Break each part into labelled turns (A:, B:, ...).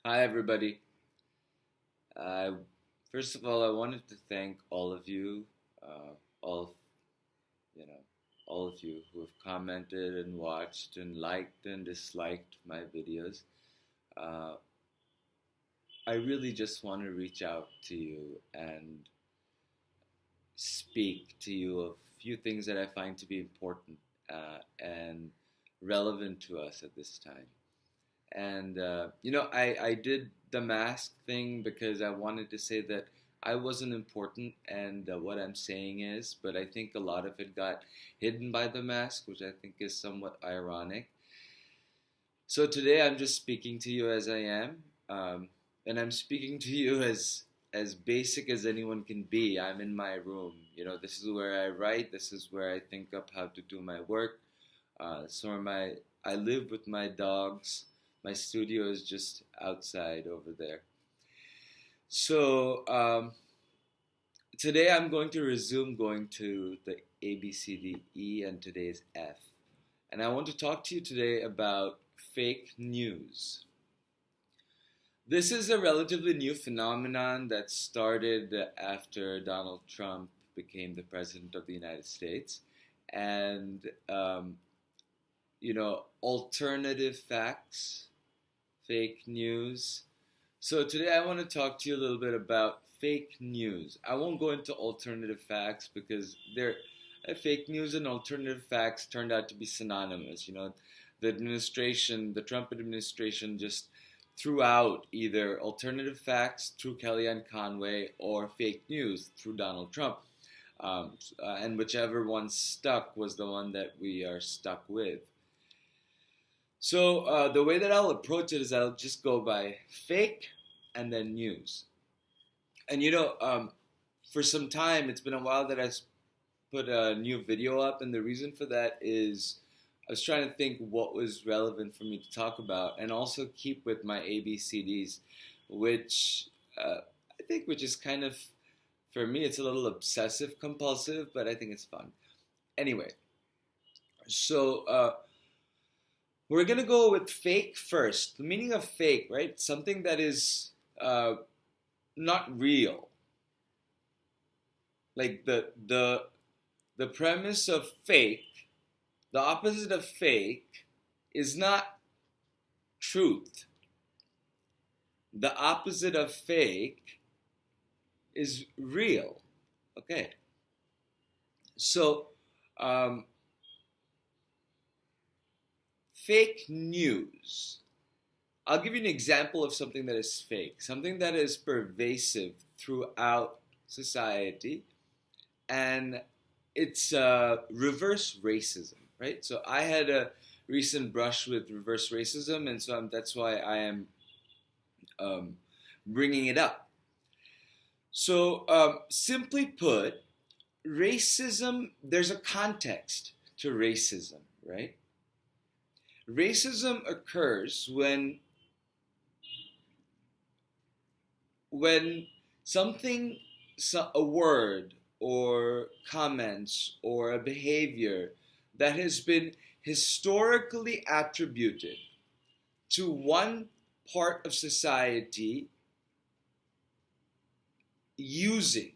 A: Hi, everybody. Uh, First of all, I wanted to thank all of you, all of, you know, all of you who have commented and watched and liked and disliked my videos. Uh, I really just want to reach out to you and speak to you of a few things that I find to be important and relevant to us at this time. And I did the mask thing because I wanted to say that I wasn't important and what I'm saying is, but I think a lot of it got hidden by the mask, which I think is somewhat ironic. So today I'm just speaking to you as I am, and I'm speaking to you as basic as anyone can be. I'm in my room. This is where I write. This is where I think up how to do my work. I live with my dogs. My studio is just outside over there. So today I'm going to resume going to the A, B, C, D, E, and today's F. And I want to talk to you today about fake news. This is a relatively new phenomenon that started after Donald Trump became the president of the United States. And, alternative facts, fake news. So today I want to talk to you a little bit about fake news. I won't go into alternative facts because fake news and alternative facts turned out to be synonymous. The Trump administration just threw out either alternative facts through Kellyanne Conway or fake news through Donald Trump. And whichever one stuck was the one that we are stuck with. So the way that I'll approach it is I'll just go by fake and then news. And for some time, it's been a while that I put a new video up, and the reason for that is I was trying to think what was relevant for me to talk about, and also keep with my ABCDs, which which is kind of, for me, it's a little obsessive compulsive, but I think it's fun. Anyway, so we're going to go with fake first. The meaning of fake, right? Something that is not real. Like the premise of fake, the opposite of fake is not truth. The opposite of fake is real. Okay. So, fake news. I'll give you an example of something that is fake, something that is pervasive throughout society, and it's reverse racism, right? So I had a recent brush with reverse racism, and so that's why I am bringing it up. So simply put, racism, there's a context to racism, right? Racism occurs when a word or comments or a behavior that has been historically attributed to one part of society using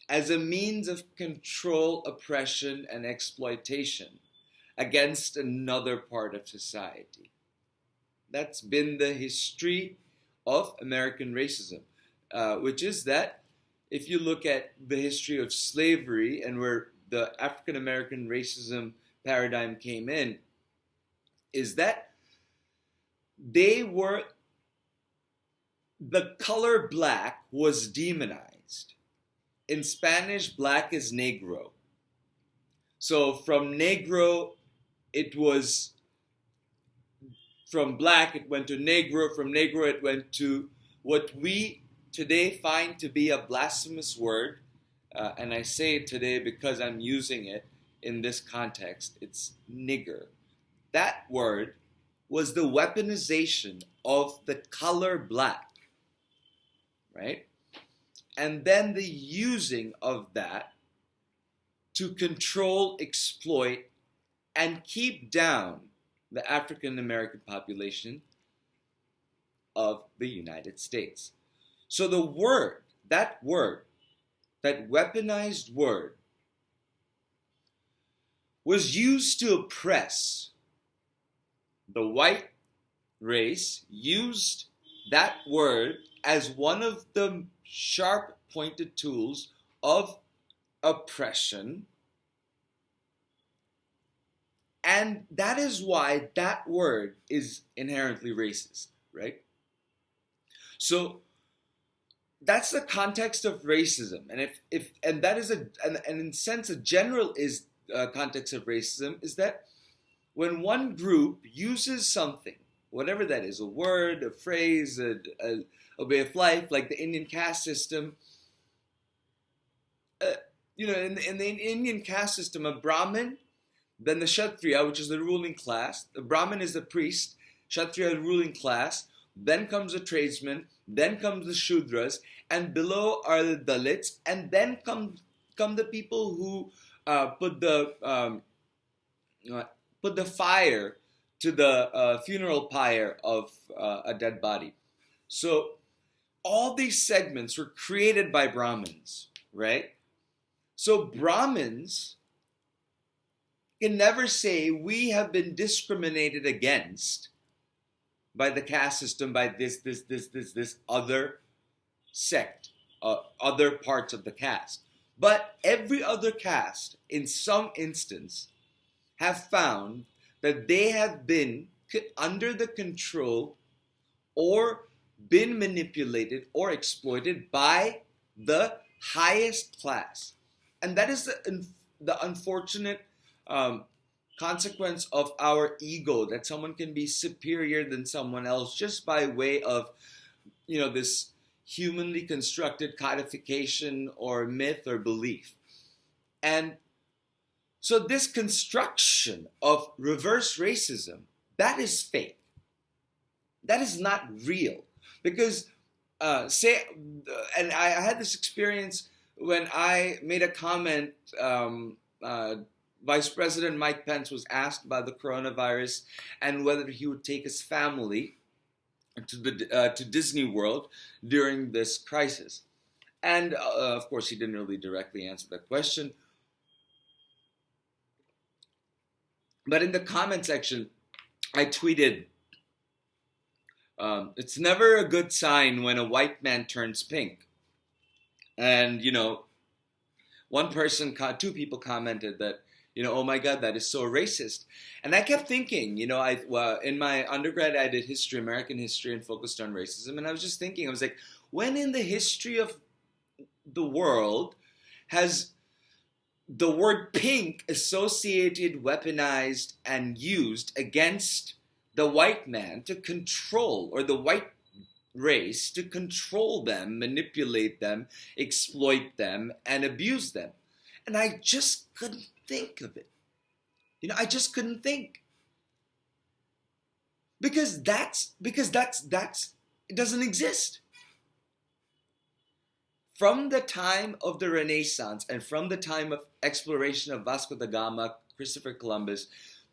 A: as a means of control, oppression, and exploitation against another part of society. That's been the history of American racism, which is that if you look at the history of slavery and where the African American racism paradigm came in, is that the color black was demonized. In Spanish, black is negro. So from negro, from black, it went to negro. From negro, it went to what we today find to be a blasphemous word. And I say it today because I'm using it in this context. It's nigger. That word was the weaponization of the color black, right? And then the using of that to control, exploit, and keep down the African American population of the United States. So the word, that weaponized word, was used to oppress the white race, used that word as one of the sharp pointed tools of oppression. And that is why that word is inherently racist, right? So that's the context of racism, and that is and in a sense, a general context of racism is that when one group uses something, whatever that is, a word, a phrase, a way of life, like the Indian caste system. In the Indian caste system, a Brahmin, then the Kshatriya, which is the ruling class. The Brahmin is the priest, Kshatriya, the ruling class. Then comes the tradesman, then comes the Shudras, and below are the Dalits, and then come the people who put the fire to the funeral pyre of a dead body. So all these segments were created by Brahmins, right? So Brahmins can never say we have been discriminated against by the caste system, by this other sect, other parts of the caste. But every other caste, in some instance, have found that they have been under the control or been manipulated or exploited by the highest class. And that is the unfortunate consequence of our ego, that someone can be superior than someone else just by way of, this humanly constructed codification or myth or belief. And so this construction of reverse racism, that is fake. That is not real. Because, and I had this experience when I made a comment. Vice President Mike Pence was asked about the coronavirus and whether he would take his family to Disney World during this crisis. And of course, he didn't really directly answer that question. But in the comment section, I tweeted, it's never a good sign when a white man turns pink. And, two people commented that, oh my God, that is so racist. And I kept thinking, in my undergrad, I did history, American history, and focused on racism. And I was just thinking, I was like, when in the history of the world has the word pink associated, weaponized, and used against the white man to control, or the white race to control them, manipulate them, exploit them, and abuse them? And I just couldn't think of it. I just couldn't think. Because that's it doesn't exist. From the time of the Renaissance and from the time of exploration of Vasco da Gama, Christopher Columbus,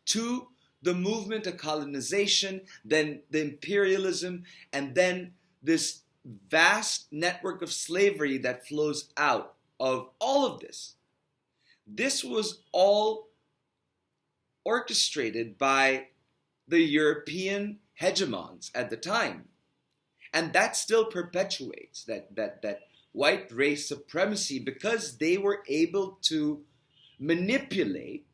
A: to the movement of colonization, then the imperialism, and then this vast network of slavery that flows out of all of this. This was all orchestrated by the European hegemons at the time. And that still perpetuates that white race supremacy, because they were able to manipulate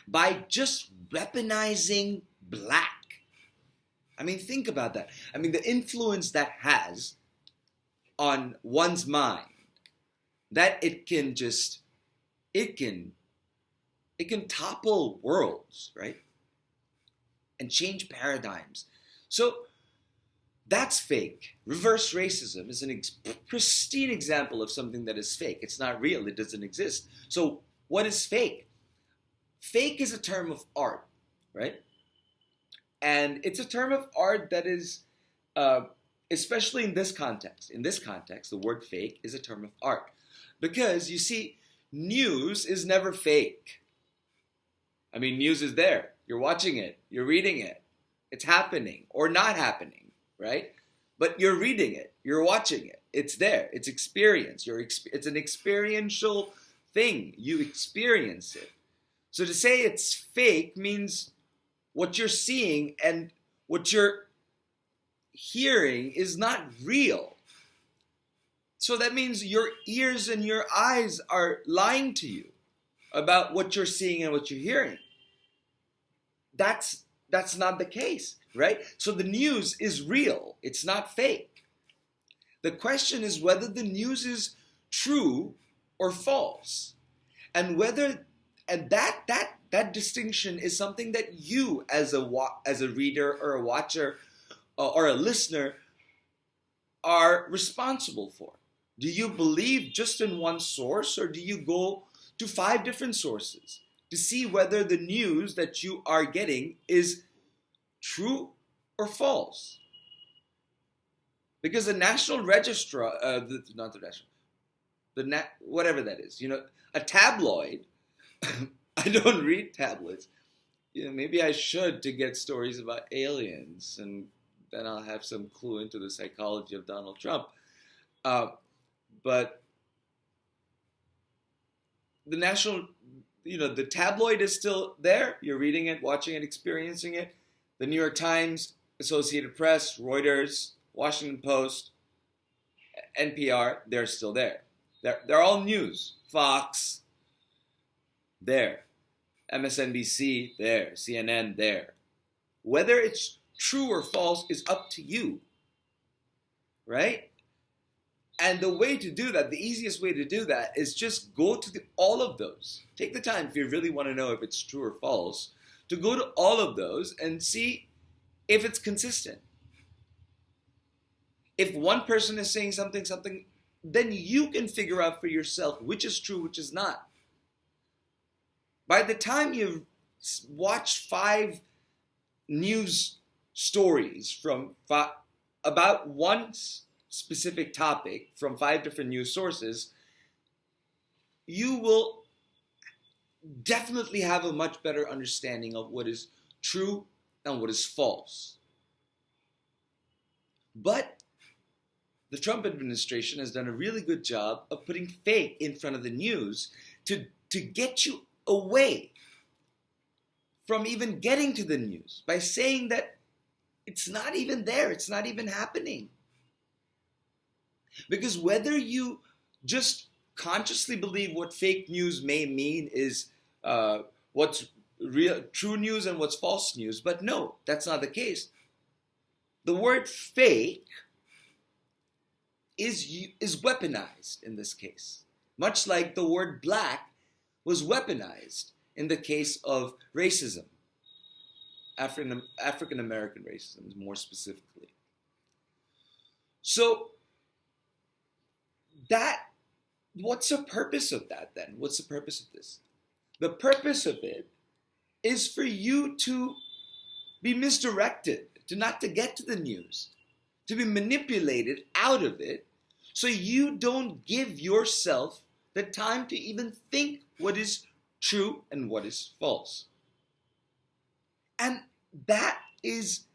A: by just weaponizing black. I mean, think about that. I mean, the influence that has on one's mind, that it can topple worlds, right? And change paradigms. So that's fake. Reverse racism is a pristine example of something that is fake. It's not real. It doesn't exist. So what is fake? Fake is a term of art, right? And it's a term of art that is, especially in this context. In this context, the word fake is a term of art. Because, you see, news is never fake. I mean, news is there. You're watching it. You're reading it. It's happening or not happening, right? But you're reading it, you're watching it, it's there, it's experience. It's an experiential thing. You experience it. So to say it's fake means what you're seeing and what you're hearing is not real. So that means your ears and your eyes are lying to you about what you're seeing and what you're hearing. That's not the case, right? So the news is real. It's not fake. The question is whether the news is true or false. And that distinction is something that you as a reader or a watcher or a listener are responsible for. Do you believe just in one source, or do you go to 5 different sources to see whether the news that you are getting is true or false? Because the National Register, whatever that is, a tabloid. I don't read tabloids. Maybe I should, to get stories about aliens, and then I'll have some clue into the psychology of Donald Trump. But the the tabloid is still there. You're reading it, watching it, experiencing it. The New York Times, Associated Press, Reuters, Washington Post, NPR, they're still there. They're all news. Fox, there. MSNBC, there. CNN, there. Whether it's true or false is up to you, right? And the way to do that, the easiest way to do that, is just go to all of those. Take the time, if you really want to know if it's true or false, to go to all of those and see if it's consistent. If one person is saying something, then you can figure out for yourself which is true, which is not. By the time you've watched 5 news stories from about one specific topic from 5 different news sources, you will definitely have a much better understanding of what is true and what is false. But the Trump administration has done a really good job of putting fake in front of the news to get you away from even getting to the news by saying that it's not even there, it's not even happening. Because whether you just consciously believe what fake news may mean is what's real, true news and what's false news, but no, that's not the case. The word fake is weaponized in this case, much like the word black was weaponized in the case of racism, African American racism more specifically. So what's the purpose of that then? What's the purpose of this? The purpose of it is for you to be misdirected, not to get to the news, to be manipulated out of it, so you don't give yourself the time to even think what is true and what is false. And that is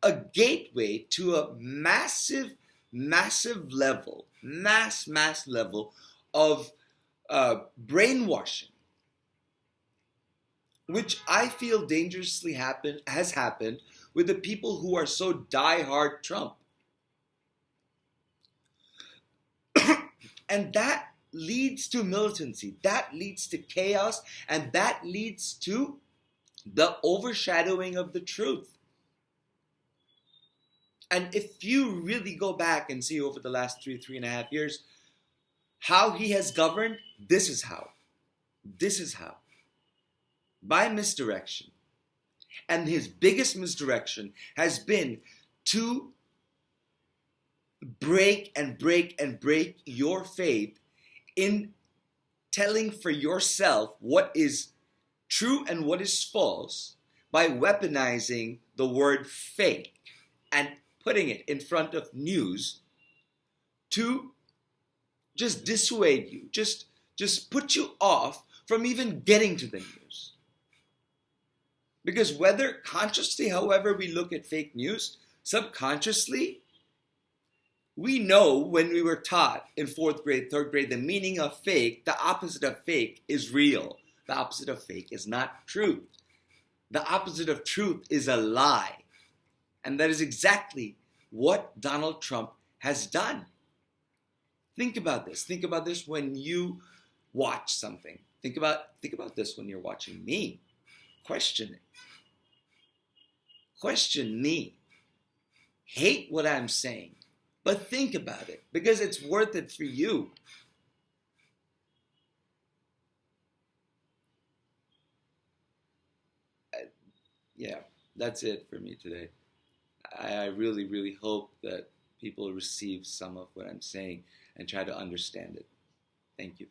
A: a gateway to a massive level, mass level of brainwashing, which I feel dangerously has happened with the people who are so die-hard Trump. And that leads to militancy, that leads to chaos, and that leads to the overshadowing of the truth. And if you really go back and see over the last 3.5 years, how he has governed, this is how. By misdirection. And his biggest misdirection has been to break your faith in telling for yourself what is true and what is false by weaponizing the word fake and putting it in front of news to just dissuade you, just put you off from even getting to the news. Because whether consciously, however we look at fake news, subconsciously, we know when we were taught in 4th grade, 3rd grade, the meaning of fake, the opposite of fake is real. The opposite of fake is not truth. The opposite of truth is a lie. And that is exactly what Donald Trump has done. Think about this. Think about this when you watch something. Think about this when you're watching me. Question it. Question me. Hate what I'm saying, but think about it because it's worth it for you. Yeah, that's it for me today. I really, really hope that people receive some of what I'm saying and try to understand it. Thank you.